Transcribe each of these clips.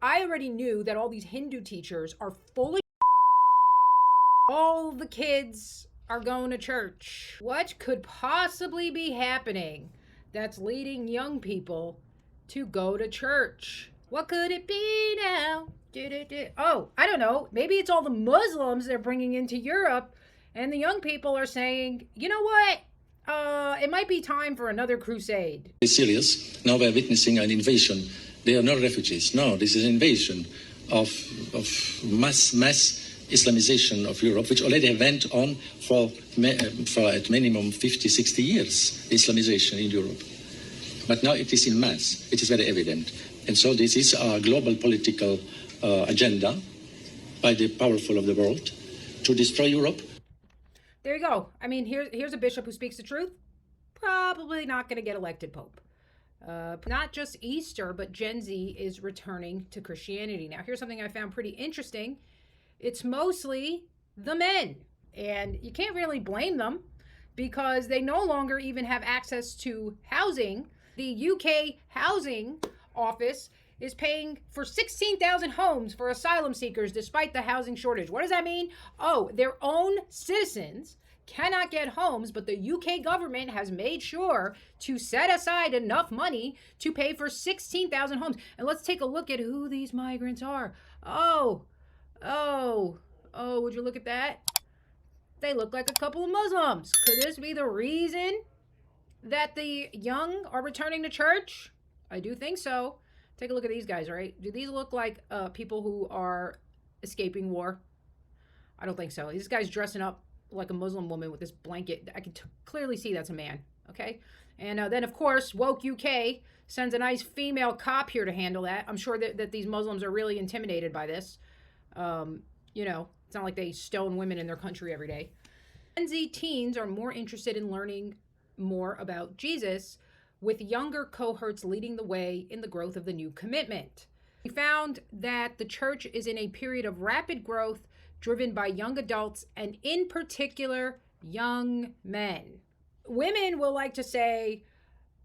I already knew that all these Hindu teachers are fully. All the kids are going to church. What could possibly be happening that's leading young people to go to church? What could it be now? Oh, I don't know. Maybe it's all the Muslims they're bringing into Europe, and the young people are saying, you know what? It might be time for another crusade. It's serious. Now we're witnessing an invasion. They are not refugees. No, this is an invasion of mass Islamization of Europe, which already went on for at minimum 50, 60 years, Islamization in Europe. But now it is in mass. It is very evident. And so this is a global political agenda by the powerful of the world to destroy Europe. There you go. I mean, here's a bishop who speaks the truth. Probably not going to get elected pope. Not just Easter, but Gen Z is returning to Christianity. Now, here's something I found pretty interesting. It's mostly the men. And you can't really blame them because they no longer even have access to housing. The UK housing office is paying for 16,000 homes for asylum seekers despite the housing shortage. What does that mean? Oh, their own citizens cannot get homes, but the UK government has made sure to set aside enough money to pay for 16,000 homes. And let's take a look at who these migrants are. Oh, would you look at that? They look like a couple of Muslims. Could this be the reason that the young are returning to church? I do think so. Take a look at these guys, right? Do these look like people who are escaping war? I don't think so. This guy's dressing up like a Muslim woman with this blanket. I can clearly see that's a man, okay? And then, of course, Woke UK sends a nice female cop here to handle that. I'm sure that these Muslims are really intimidated by this. It's not like they stone women in their country every day. Gen Z teens are more interested in learning more about Jesus, with younger cohorts leading the way in the growth of the new commitment. We found that the church is in a period of rapid growth driven by young adults and in particular, young men. Women will like to say,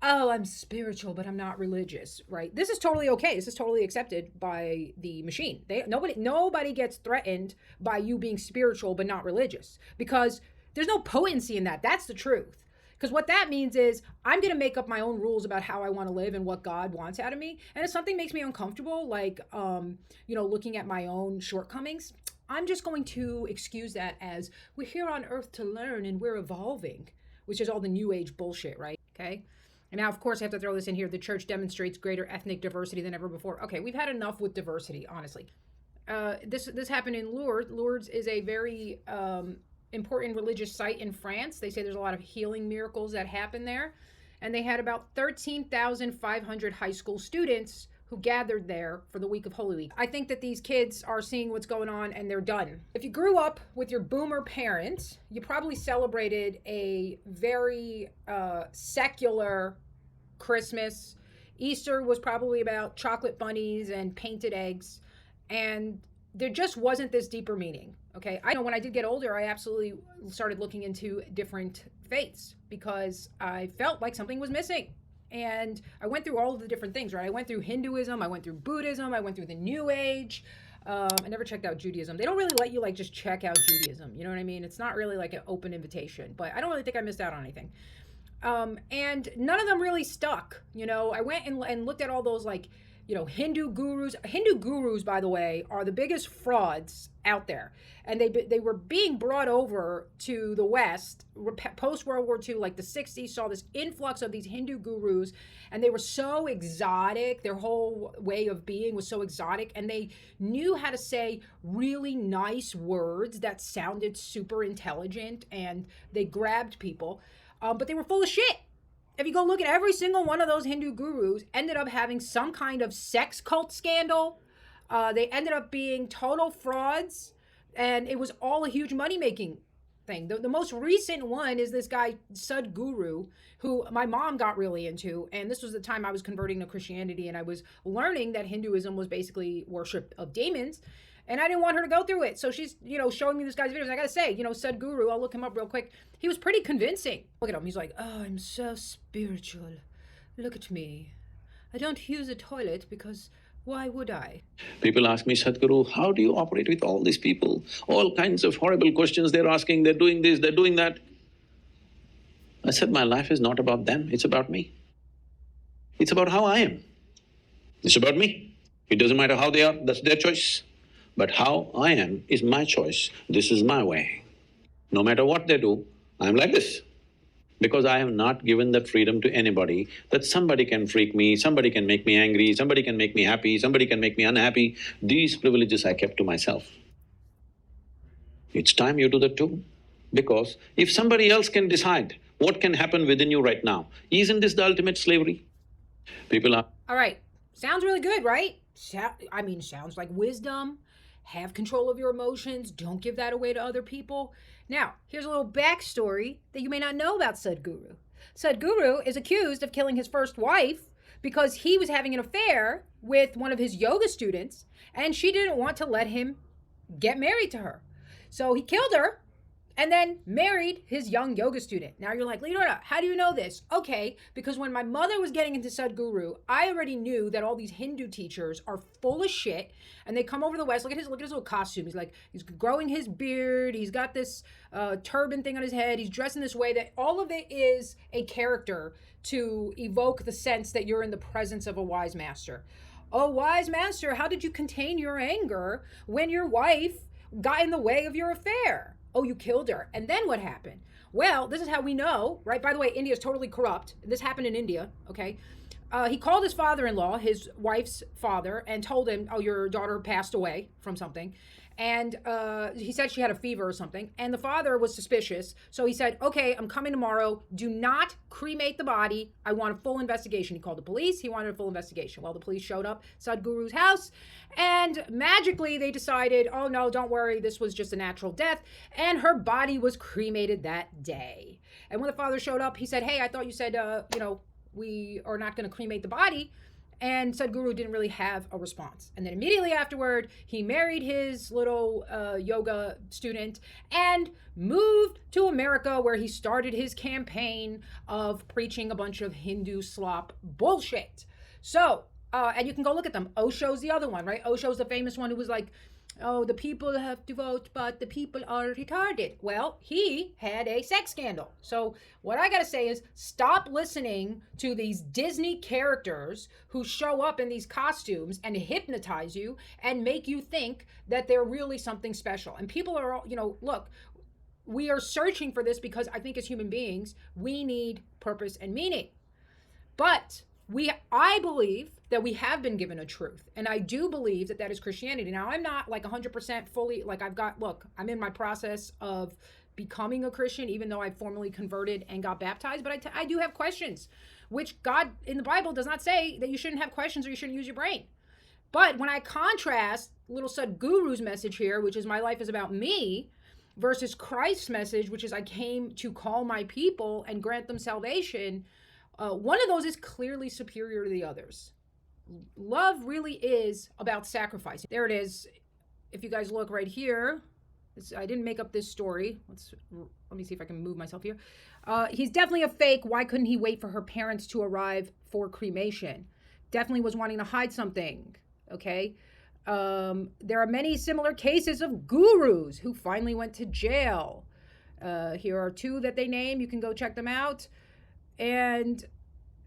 oh, I'm spiritual, but I'm not religious, right? This is totally okay. This is totally accepted by the machine. Nobody gets threatened by you being spiritual, but not religious, because there's no potency in that. That's the truth. Because what that means is I'm going to make up my own rules about how I want to live and what God wants out of me. And if something makes me uncomfortable, like, looking at my own shortcomings, I'm just going to excuse that as we're here on earth to learn and we're evolving, which is all the new age bullshit, right? Okay. And now, of course, I have to throw this in here. The church demonstrates greater ethnic diversity than ever before. Okay, we've had enough with diversity, honestly. This happened in Lourdes. Lourdes is a very important religious site in France. They say there's a lot of healing miracles that happen there. And they had about 13,500 high school students who gathered there for the week of Holy Week. I think that these kids are seeing what's going on and they're done. If you grew up with your boomer parents, you probably celebrated a very secular Christmas. Easter was probably about chocolate bunnies and painted eggs. And there just wasn't this deeper meaning. Okay, I know when I did get older, I absolutely started looking into different faiths because I felt like something was missing. And I went through all of the different things, right? I went through Hinduism, I went through Buddhism, I went through the New Age. I never checked out Judaism. They don't really let you just check out Judaism. You know what I mean? It's not really like an open invitation, but I don't really think I missed out on anything. And none of them really stuck. I went and looked at all those Hindu gurus. Hindu gurus, by the way, are the biggest frauds out there. And they were being brought over to the West post-World War II, like the 60s, saw this influx of these Hindu gurus, and they were so exotic. Their whole way of being was so exotic, and they knew how to say really nice words that sounded super intelligent, and they grabbed people. But they were full of shit. If you go look at every single one of those Hindu gurus, ended up having some kind of sex cult scandal. They ended up being total frauds, and it was all a huge money-making thing. The most recent one is this guy, Sudguru, who my mom got really into, and this was the time I was converting to Christianity, and I was learning that Hinduism was basically worship of demons, and I didn't want her to go through it. So she's, showing me this guy's videos. I gotta say, Sudguru, I'll look him up real quick. He was pretty convincing. Look at him. He's like, oh, I'm so spiritual. Look at me. I don't use a toilet because Why would I? People ask me, Sadhguru, how do you operate with all these people? All kinds of horrible questions they're asking, they're doing this, they're doing that. I said, my life is not about them, it's about me. It's about how I am. It's about me. It doesn't matter how they are, that's their choice. But how I am is my choice. This is my way. No matter what they do, I'm like this. Because I have not given that freedom to anybody, that somebody can freak me, somebody can make me angry, somebody can make me happy, somebody can make me unhappy. These privileges I kept to myself. It's time you do that too. Because if somebody else can decide what can happen within you right now, isn't this the ultimate slavery? People are… All right, sounds really good, right? Sounds like wisdom. Have control of your emotions. Don't give that away to other people. Now, here's a little backstory that you may not know about Sudguru. Sudguru is accused of killing his first wife because he was having an affair with one of his yoga students, and she didn't want to let him get married to her. So he killed her and then married his young yoga student. Now you're like, Leonora, how do you know this? Okay, because when my mother was getting into Sudguru, I already knew that all these Hindu teachers are full of shit, and they come over the West. Look at his little costume. He's growing his beard. He's got this turban thing on his head. He's dressed in this way that all of it is a character to evoke the sense that you're in the presence of a wise master. Oh, wise master, how did you contain your anger when your wife got in the way of your affair? Oh, you killed her. And then what happened? Well, this is how we know, right? By the way, India is totally corrupt. This happened in India, okay? He called his father-in-law, his wife's father, and told him, oh, your daughter passed away from something. And he said she had a fever or something. And the father was suspicious. So he said, okay, I'm coming tomorrow. Do not cremate the body. I want a full investigation. He called the police. He wanted a full investigation. Well, the police showed up at Sudguru's house. And magically they decided, oh, no, don't worry. This was just a natural death. And her body was cremated that day. And when the father showed up, he said, hey, I thought you said, we are not going to cremate the body. And Sudguru didn't really have a response. And then immediately afterward, he married his little yoga student and moved to America, where he started his campaign of preaching a bunch of Hindu slop bullshit. So, and you can go look at them. Osho's the other one, right? Osho's the famous one who was like, oh, the people have to vote, but the people are retarded. Well, he had a sex scandal. So what I got to say is, stop listening to these Disney characters who show up in these costumes and hypnotize you and make you think that they're really something special. And people are, look, we are searching for this because I think as human beings, we need purpose and meaning. But I believe that we have been given a truth. And I do believe that is Christianity. Now, I'm not like 100% fully, I'm in my process of becoming a Christian, even though I formally converted and got baptized. But I do have questions, which God in the Bible does not say that you shouldn't have questions or you shouldn't use your brain. But when I contrast little Sudguru's message here, which is my life is about me, versus Christ's message, which is I came to call my people and grant them salvation, one of those is clearly superior to the others. Love really is about sacrifice. There it is. If you guys look right here, I didn't make up this story. Let me see if I can move myself here. He's definitely a fake. Why couldn't he wait for her parents to arrive for cremation? Definitely was wanting to hide something. Okay. There are many similar cases of gurus who finally went to jail. Here are two that they name. You can go check them out. And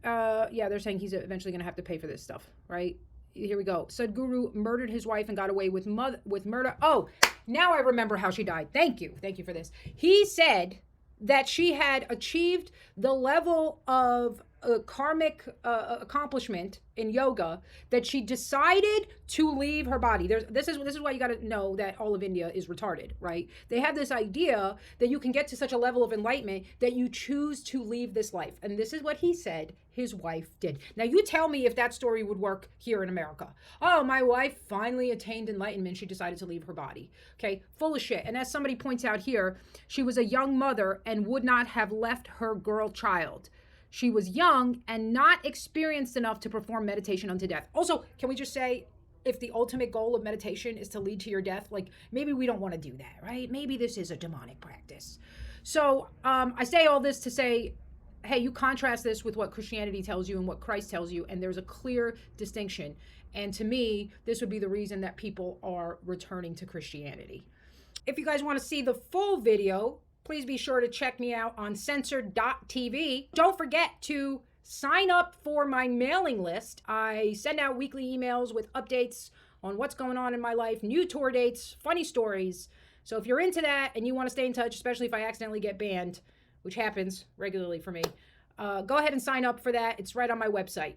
they're saying he's eventually going to have to pay for this stuff, right? Here we go. Sudguru murdered his wife and got away with murder. Oh, now I remember how she died. Thank you for this. He said that she had achieved the level of karmic accomplishment in yoga that she decided to leave her body. This is why you got to know that all of India is retarded, right? They have this idea that you can get to such a level of enlightenment that you choose to leave this life. And this is what he said his wife did. Now you tell me if that story would work here in America. Oh, my wife finally attained enlightenment. She decided to leave her body. Okay, full of shit. And as somebody points out here, she was a young mother and would not have left her girl child. She was young and not experienced enough to perform meditation unto death. Also, can we just say, if the ultimate goal of meditation is to lead to your death, like maybe we don't want to do that, right? Maybe this is a demonic practice. So I say all this to say, hey, you contrast this with what Christianity tells you and what Christ tells you, and there's a clear distinction. And to me, this would be the reason that people are returning to Christianity. If you guys want to see the full video, please be sure to check me out on censored.tv. Don't forget to sign up for my mailing list. I send out weekly emails with updates on what's going on in my life, new tour dates, funny stories. So if you're into that and you want to stay in touch, especially if I accidentally get banned, which happens regularly for me, go ahead and sign up for that. It's right on my website.